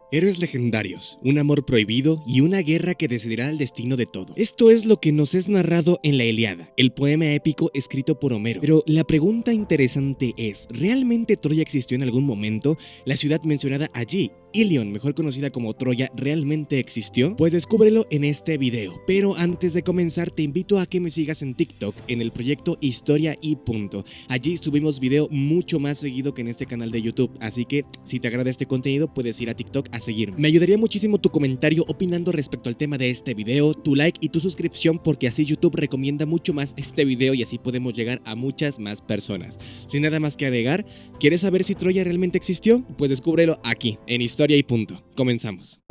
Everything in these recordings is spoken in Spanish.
Héroes legendarios, un amor prohibido y una guerra que decidirá el destino de todo. Esto es lo que nos es narrado en la Ilíada, el poema épico escrito por Homero. Pero la pregunta interesante es, ¿realmente Troya existió en algún momento? ¿La ciudad mencionada allí, Ilion, mejor conocida como Troya, realmente existió? Pues descúbrelo en este video. Pero antes de comenzar te invito a que me sigas en TikTok en el proyecto Historia y Punto. Allí subimos video mucho más seguido que en este canal de YouTube, así que si te agrada este contenido puedes ir a TikTok a seguirme. Me ayudaría muchísimo tu comentario opinando respecto al tema de este video, tu like y tu suscripción, porque así YouTube recomienda mucho más este video y así podemos llegar a muchas más personas. Sin nada más que agregar, ¿quieres saber si Troya realmente existió? Pues descúbrelo aquí, en Historia y Punto. Comenzamos.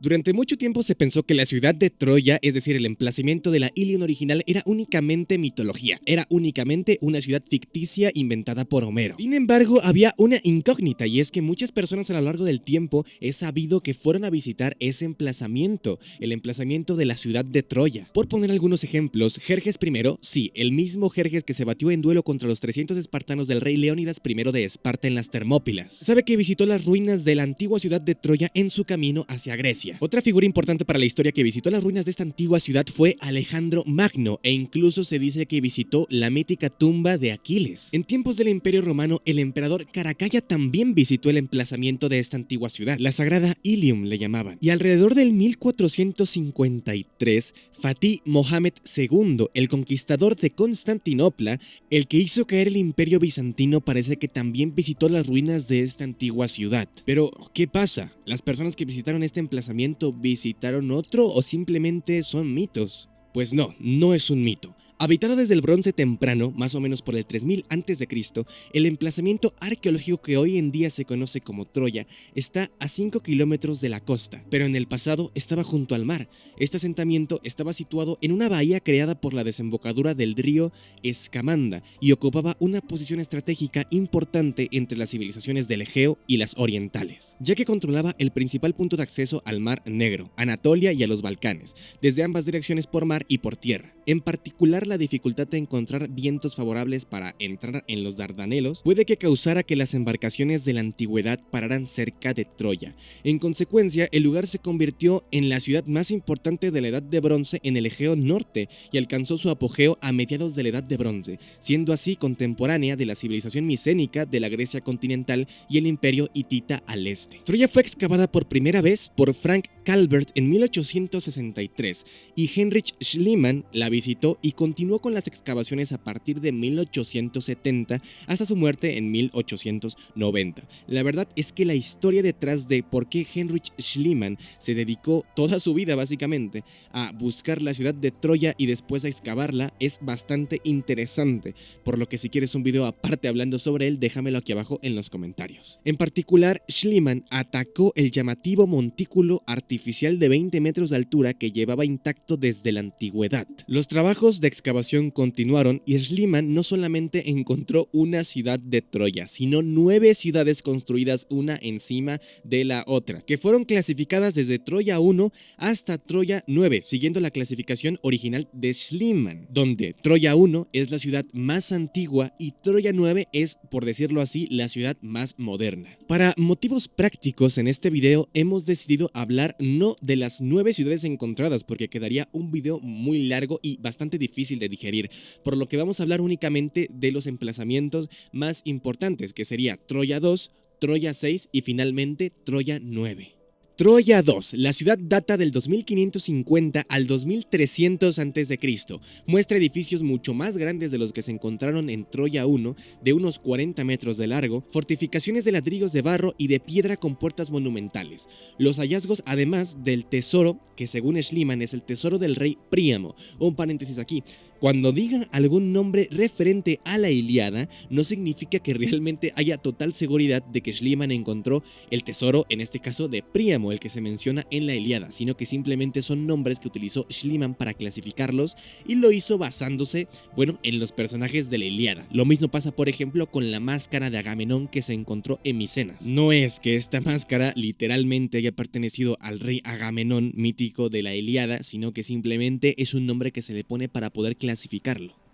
Durante mucho tiempo se pensó que la ciudad de Troya, es decir, el emplazamiento de la Ilion original, era únicamente mitología, era únicamente una ciudad ficticia inventada por Homero. Sin embargo, había una incógnita, y es que muchas personas a lo largo del tiempo es sabido que fueron a visitar ese emplazamiento, el emplazamiento de la ciudad de Troya. Por poner algunos ejemplos, Jerjes I, sí, el mismo Jerjes que se batió en duelo contra los 300 espartanos del rey Leónidas I de Esparta en las Termópilas. Se sabe que visitó las ruinas de la antigua ciudad de Troya en su camino hacia Grecia. Otra figura importante para la historia que visitó las ruinas de esta antigua ciudad fue Alejandro Magno, e incluso se dice que visitó la mítica tumba de Aquiles. En tiempos del Imperio Romano, el emperador Caracalla también visitó el emplazamiento de esta antigua ciudad, la sagrada Ilium le llamaban. Y alrededor del 1453, Fatih Mohamed II, el conquistador de Constantinopla, el que hizo caer el Imperio Bizantino, parece que también visitó las ruinas de esta antigua ciudad. Pero, ¿qué pasa? ¿Las personas que visitaron este emplazamiento visitaron otro o simplemente son mitos? Pues no, no es un mito. Habitado desde el bronce temprano, más o menos por el 3000 a.C., el emplazamiento arqueológico que hoy en día se conoce como Troya está a 5 kilómetros de la costa, pero en el pasado estaba junto al mar. Este asentamiento estaba situado en una bahía creada por la desembocadura del río Escamanda y ocupaba una posición estratégica importante entre las civilizaciones del Egeo y las orientales, ya que controlaba el principal punto de acceso al Mar Negro, Anatolia y a los Balcanes, desde ambas direcciones por mar y por tierra. En particular, la dificultad de encontrar vientos favorables para entrar en los Dardanelos puede que causara que las embarcaciones de la antigüedad pararan cerca de Troya. En consecuencia, el lugar se convirtió en la ciudad más importante de la Edad de Bronce en el Egeo Norte y alcanzó su apogeo a mediados de la Edad de Bronce, siendo así contemporánea de la civilización micénica de la Grecia continental y el Imperio hitita al este. Troya fue excavada por primera vez por Frank Calvert en 1863 y Heinrich Schliemann la visitó y continuó con las excavaciones a partir de 1870 hasta su muerte en 1890. La verdad es que la historia detrás de por qué Heinrich Schliemann se dedicó toda su vida básicamente a buscar la ciudad de Troya y después a excavarla es bastante interesante, por lo que si quieres un video aparte hablando sobre él, déjamelo aquí abajo en los comentarios. En particular, Schliemann atacó el llamativo montículo artificial de 20 metros de altura que llevaba intacto desde la antigüedad. Los trabajos de excavación continuaron y Schliemann no solamente encontró una ciudad de Troya, sino 9 ciudades construidas una encima de la otra, que fueron clasificadas desde Troya 1 hasta Troya 9, siguiendo la clasificación original de Schliemann, donde Troya 1 es la ciudad más antigua y Troya 9 es, por decirlo así, la ciudad más moderna. Para motivos prácticos, en este video hemos decidido hablar no de las 9 ciudades encontradas, porque quedaría un video muy largo y bastante difícil de digerir, por lo que vamos a hablar únicamente de los emplazamientos más importantes, que sería Troya 2, Troya 6 y finalmente Troya 9. Troya 2, la ciudad data del 2550 al 2300 a.C. Muestra edificios mucho más grandes de los que se encontraron en Troya 1, de unos 40 metros de largo, fortificaciones de ladrillos de barro y de piedra con puertas monumentales. Los hallazgos, además del tesoro, que según Schliemann es el tesoro del rey Príamo, un paréntesis aquí, Cuando diga algún nombre referente a la Ilíada, no significa que realmente haya total seguridad de que Schliemann encontró el tesoro, en este caso de Príamo, el que se menciona en la Ilíada, sino que simplemente son nombres que utilizó Schliemann para clasificarlos y lo hizo basándose, bueno, en los personajes de la Ilíada. Lo mismo pasa, por ejemplo, con la máscara de Agamenón que se encontró en Micenas. No es que esta máscara literalmente haya pertenecido al rey Agamenón mítico de la Ilíada, sino que simplemente es un nombre que se le pone para poder clasificarlo.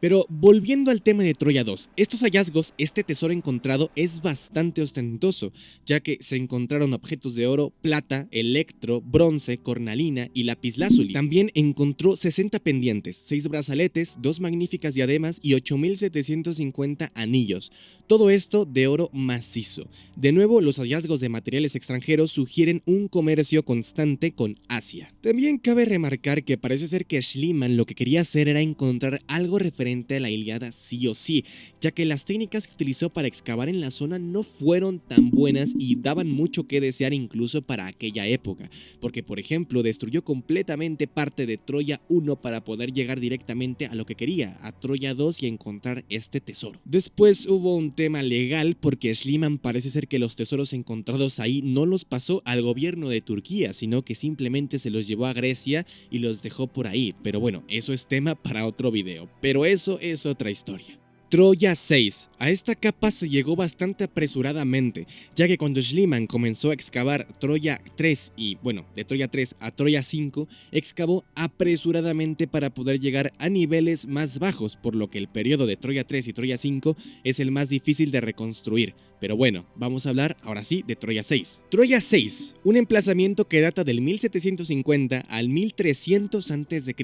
Pero volviendo al tema de Troya 2, estos hallazgos, este tesoro encontrado es bastante ostentoso, ya que se encontraron objetos de oro, plata, electro, bronce, cornalina y lapislázuli. También encontró 60 pendientes, 6 brazaletes, 2 magníficas diademas y 8.750 anillos. Todo esto de oro macizo. De nuevo, los hallazgos de materiales extranjeros sugieren un comercio constante con Asia. También cabe remarcar que parece ser que Schliemann lo que quería hacer era encontrar algo referente a la Ilíada sí o sí, ya que las técnicas que utilizó para excavar en la zona no fueron tan buenas y daban mucho que desear incluso para aquella época, porque por ejemplo destruyó completamente parte de Troya 1 para poder llegar directamente a lo que quería, a Troya 2 y encontrar este tesoro. Después hubo un tema legal porque Schliemann parece ser que los tesoros encontrados ahí no los pasó al gobierno de Turquía, sino que simplemente se los llevó a Grecia y los dejó por ahí, pero bueno, eso es tema para otro video, pero eso es otra historia. Troya 6. A esta capa se llegó bastante apresuradamente, ya que cuando Schliemann comenzó a excavar Troya 3 y, bueno, de Troya 3 a Troya 5, excavó apresuradamente para poder llegar a niveles más bajos, por lo que el periodo de Troya 3 y Troya 5 es el más difícil de reconstruir. Pero bueno, vamos a hablar ahora sí de Troya 6. Troya 6, un emplazamiento que data del 1750 al 1300 a.C.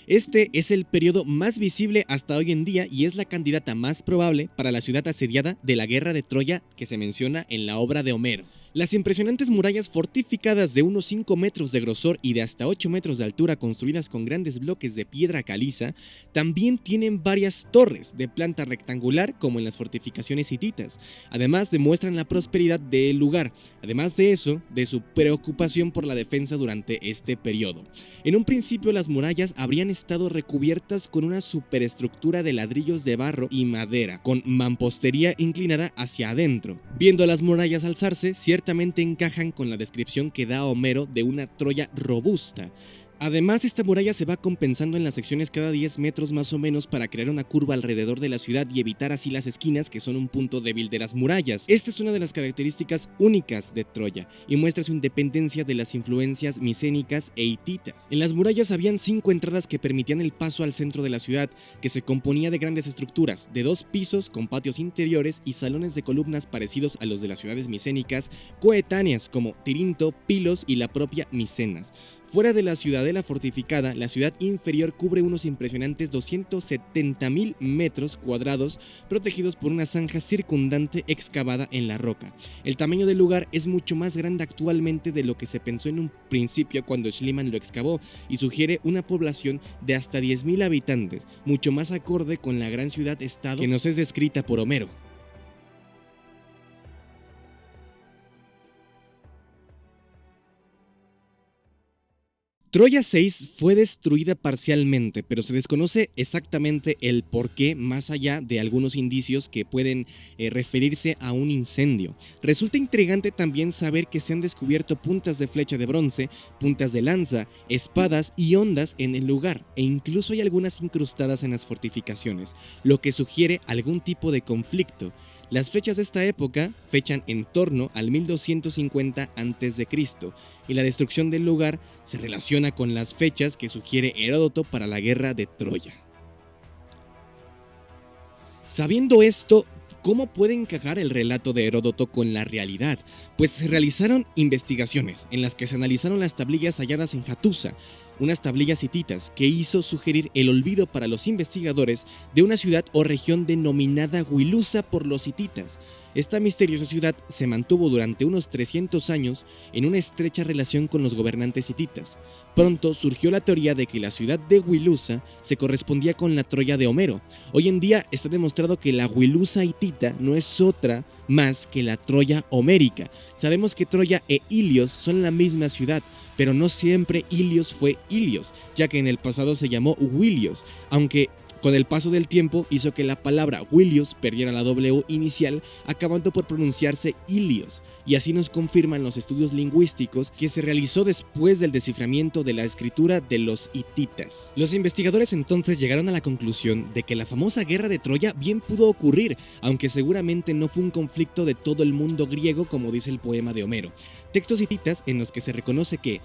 Este es el periodo más visible hasta hoy en día y es la candidata más probable para la ciudad asediada de la guerra de Troya que se menciona en la obra de Homero. Las impresionantes murallas fortificadas de unos 5 metros de grosor y de hasta 8 metros de altura construidas con grandes bloques de piedra caliza también tienen varias torres de planta rectangular como en las fortificaciones hititas. Además demuestran la prosperidad del lugar, además de eso, de su preocupación por la defensa durante este periodo. En un principio las murallas habrían estado recubiertas con una superestructura de ladrillos de barro y madera, con mampostería inclinada hacia adentro. Viendo las murallas alzarse, ciertamente encajan con la descripción que da Homero de una Troya robusta. Además, esta muralla se va compensando en las secciones cada 10 metros más o menos para crear una curva alrededor de la ciudad y evitar así las esquinas, que son un punto débil de las murallas. Esta es una de las características únicas de Troya y muestra su independencia de las influencias micénicas e hititas. En las murallas habían 5 entradas que permitían el paso al centro de la ciudad, que se componía de grandes estructuras de 2 pisos con patios interiores y salones de columnas parecidos a los de las ciudades micénicas coetáneas como Tirinto, Pilos y la propia Micenas. Fuera de la ciudadela fortificada, la ciudad inferior cubre unos impresionantes 270.000 metros cuadrados protegidos por una zanja circundante excavada en la roca. El tamaño del lugar es mucho más grande actualmente de lo que se pensó en un principio cuando Schliemann lo excavó y sugiere una población de hasta 10.000 habitantes, mucho más acorde con la gran ciudad-estado que nos es descrita por Homero. Troya 6 fue destruida parcialmente, pero se desconoce exactamente el porqué más allá de algunos indicios que pueden referirse a un incendio. Resulta intrigante también saber que se han descubierto puntas de flecha de bronce, puntas de lanza, espadas y hondas en el lugar, e incluso hay algunas incrustadas en las fortificaciones, lo que sugiere algún tipo de conflicto. Las fechas de esta época fechan en torno al 1250 a.C. y la destrucción del lugar se relaciona con las fechas que sugiere Heródoto para la guerra de Troya. Sabiendo esto, ¿cómo puede encajar el relato de Heródoto con la realidad? Pues se realizaron investigaciones en las que se analizaron las tablillas halladas en Hattusa, unas tablillas hititas que hizo sugerir el olvido para los investigadores de una ciudad o región denominada Wilusa por los hititas. Esta misteriosa ciudad se mantuvo durante unos 300 años en una estrecha relación con los gobernantes hititas. Pronto surgió la teoría de que la ciudad de Wilusa se correspondía con la Troya de Homero. Hoy en día está demostrado que la Wilusa hitita no es otra más que la Troya homérica. Sabemos que Troya e Ilios son la misma ciudad, pero no siempre Ilios fue Ilios, ya que en el pasado se llamó Wilios, aunque con el paso del tiempo hizo que la palabra Wilios perdiera la W inicial, acabando por pronunciarse Ilios, y así nos confirman los estudios lingüísticos que se realizó después del desciframiento de la escritura de los hititas. Los investigadores entonces llegaron a la conclusión de que la famosa guerra de Troya bien pudo ocurrir, aunque seguramente no fue un conflicto de todo el mundo griego como dice el poema de Homero. Textos hititas en los que se reconoce que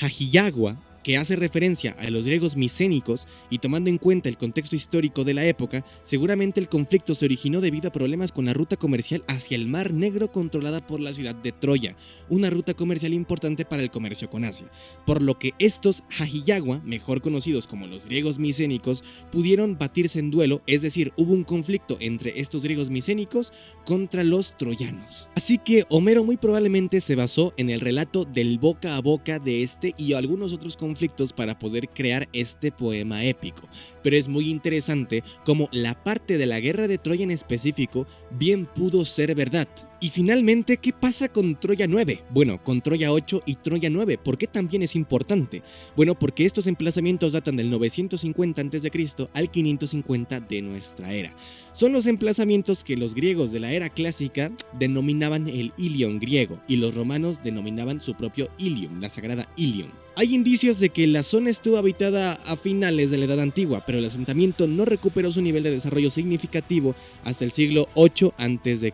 Hajiyagua, que hace referencia a los griegos micénicos, y tomando en cuenta el contexto histórico de la época, seguramente el conflicto se originó debido a problemas con la ruta comercial hacia el Mar Negro controlada por la ciudad de Troya, una ruta comercial importante para el comercio con Asia, por lo que estos Hajiyagua, mejor conocidos como los griegos micénicos, pudieron batirse en duelo, es decir, hubo un conflicto entre estos griegos micénicos contra los troyanos. Así que Homero muy probablemente se basó en el relato del boca a boca de este y algunos otros conflictos para poder crear este poema épico, pero es muy interesante cómo la parte de la guerra de Troya en específico bien pudo ser verdad. Y finalmente, ¿qué pasa con Troya 9? Bueno, con Troya 8 y Troya 9, ¿por qué también es importante? Bueno, porque estos emplazamientos datan del 950 a.C. al 550 de nuestra era. Son los emplazamientos que los griegos de la era clásica denominaban el Ilion griego y los romanos denominaban su propio Ilium, la sagrada Ilion. Hay indicios de que la zona estuvo habitada a finales de la Edad Antigua, pero el asentamiento no recuperó su nivel de desarrollo significativo hasta el siglo 8 a.C.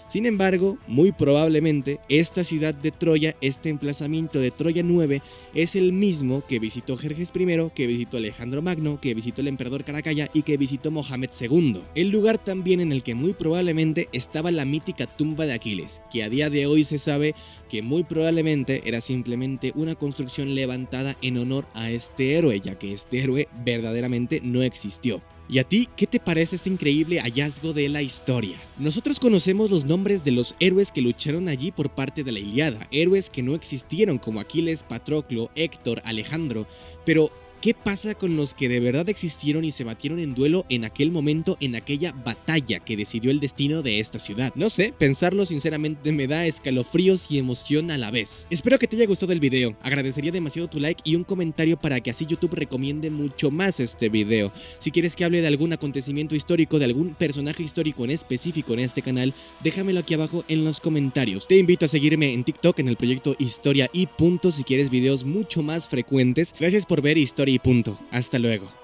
Sin embargo, muy probablemente esta ciudad de Troya, este emplazamiento de Troya 9, es el mismo que visitó Jerjes I, que visitó Alejandro Magno, que visitó el emperador Caracalla y que visitó Mohamed II. El lugar también en el que muy probablemente estaba la mítica tumba de Aquiles, que a día de hoy se sabe que muy probablemente era simplemente una construcción levantada en honor a este héroe, ya que este héroe verdaderamente no existió. ¿Y a ti qué te parece este increíble hallazgo de la historia? Nosotros conocemos los nombres de los héroes que lucharon allí por parte de la Ilíada, héroes que no existieron como Aquiles, Patroclo, Héctor, Alejandro, pero ¿qué pasa con los que de verdad existieron y se batieron en duelo en aquel momento, en aquella batalla que decidió el destino de esta ciudad? No sé, pensarlo sinceramente me da escalofríos y emoción a la vez. Espero que te haya gustado el video, agradecería demasiado tu like y un comentario para que así YouTube recomiende mucho más este video. Si quieres que hable de algún acontecimiento histórico, de algún personaje histórico en específico en este canal, déjamelo aquí abajo en los comentarios. Te invito a seguirme en TikTok en el proyecto Historia y Punto si quieres videos mucho más frecuentes. Gracias por ver Historia y Punto. Hasta luego.